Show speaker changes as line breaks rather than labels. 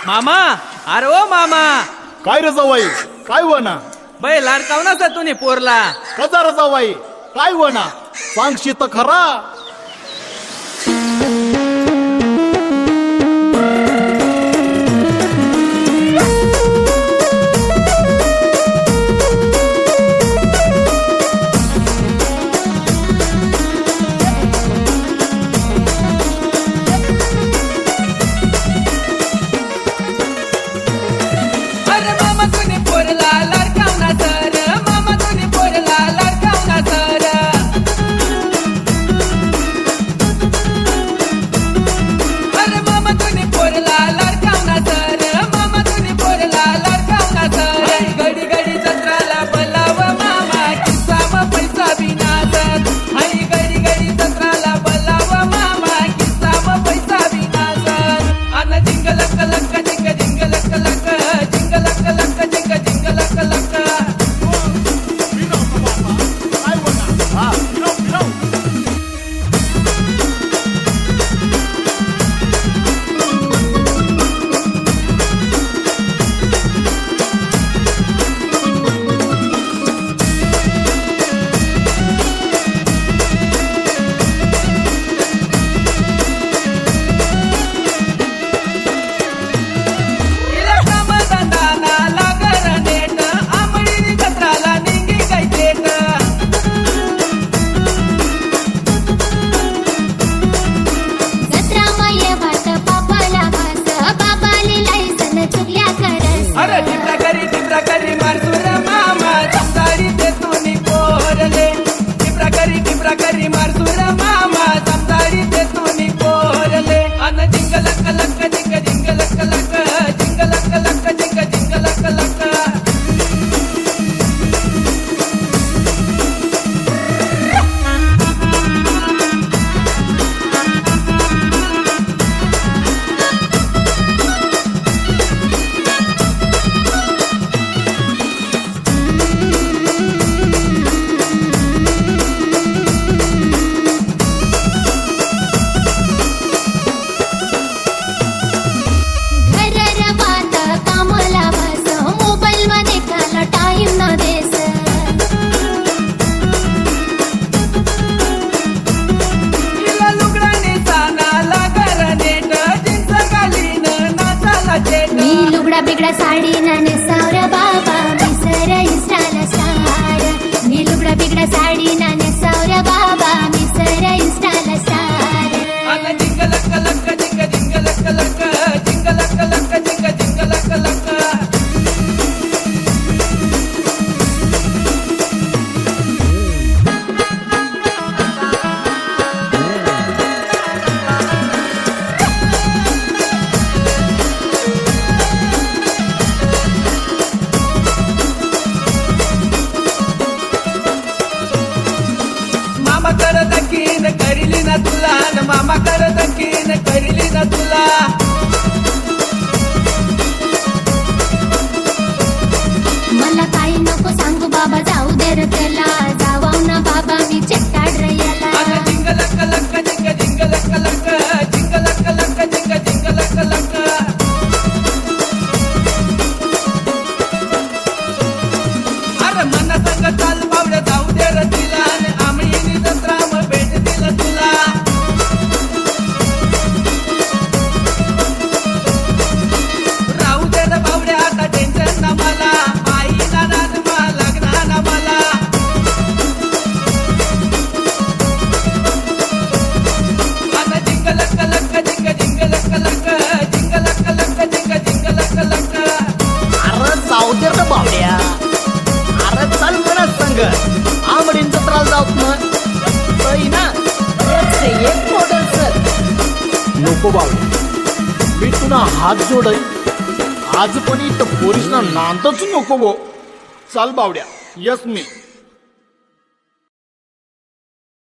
मामा, अरे ओ मामा,
काय रे जावाई, काय वना
बै लाडकावना सा तुनी पोरला.
कसा रे जावाई, काय वना सांगशी तर खरा.
अरे मामा तुनी पोरला लाडकावना सर, मामा तुनी पोरला लाडकावना सर. अरे मामा तुनी पोरला लाडकावना सर, मामा तुनी पोरला लाडकावना सर. घडी घडी जत्राला बोलाव मामा, किस्सा म पैसा बिनासर. आई घडी घडी जत्राला बोलाव मामा, किस्सा म पैसा बिनासर. अन जिंग लक लक जिंग जिंग लक लक, जिंग लक लक जिंग जिंग लक लक.
काय वना हा फिरव फिरव.
तिला कामधंदाना लागर नेट, आंबळीनी जत्राला निंगी काय थेट.
जत्रा माये भात बापाला भास, बाबाले लायसन चुकल्या करस.
अरे टिपरा करी मारसुर मामा, समजारी ते तुनी पोरले. टिपरा करी मारसुर मामा, समजारी ते तुनी पोरले. अन जिंग लक लक जिंग जिंग लक लक, जिंग लक लक जिंग जिंग लक लक.
घर रवात कामला भास, मोबाईल मध्ये काला टाइम न देस.
तिला लुगडाने साना लागर नेट, जिन्स घालीन नाचाला चेट.
मी लुगडा बिगडा साडी ना नेसावर बाबा, मी सर इंस्टाला स्टार. मी लुगडा बिगडा साडी ना नेसावर बाबा, मी सर इंस्टाला स्टार.
अन जिंग लक लक जिंग जिंग लक लक, जिंग लक लक जिंग जिंग लक लक. मामा करत कीन करिली ना तुला, न मामा करत कीन करिली ना तुला.
मला काही नको सांगू बाबा, जाऊ दे रे त्याला. जावाव ना बाबा, मी चट्टाड रे याला.
अन जिंग लक लक जिंग जिंग लक लक, जिंग लक लक जिंग जिंग लक लक. अरे मन संग चाल बावड्या, जाऊ दे रे तिला, न आमळीनी जत्रा म भेट दिलं तुला. राहू दे रे बावड्या, आता टेन्शन ना मला, आईला नाद मा लग्ना ना मला. आता जिंग लक लक जिंग जिंग लक लक, जिंग लक लक जिंग जिंग लक लक.
अरे जाऊ दे रे बावड्या, अरे चल म्हणा संग आमडीन जत्राला जाऊत मग तई ना एक से एक मॉडेल सर. नको बावड्या, मी तुला हात जोडय, आज पण इथं पोरीसना नांदच नको गो. चल बावड्या, यस मी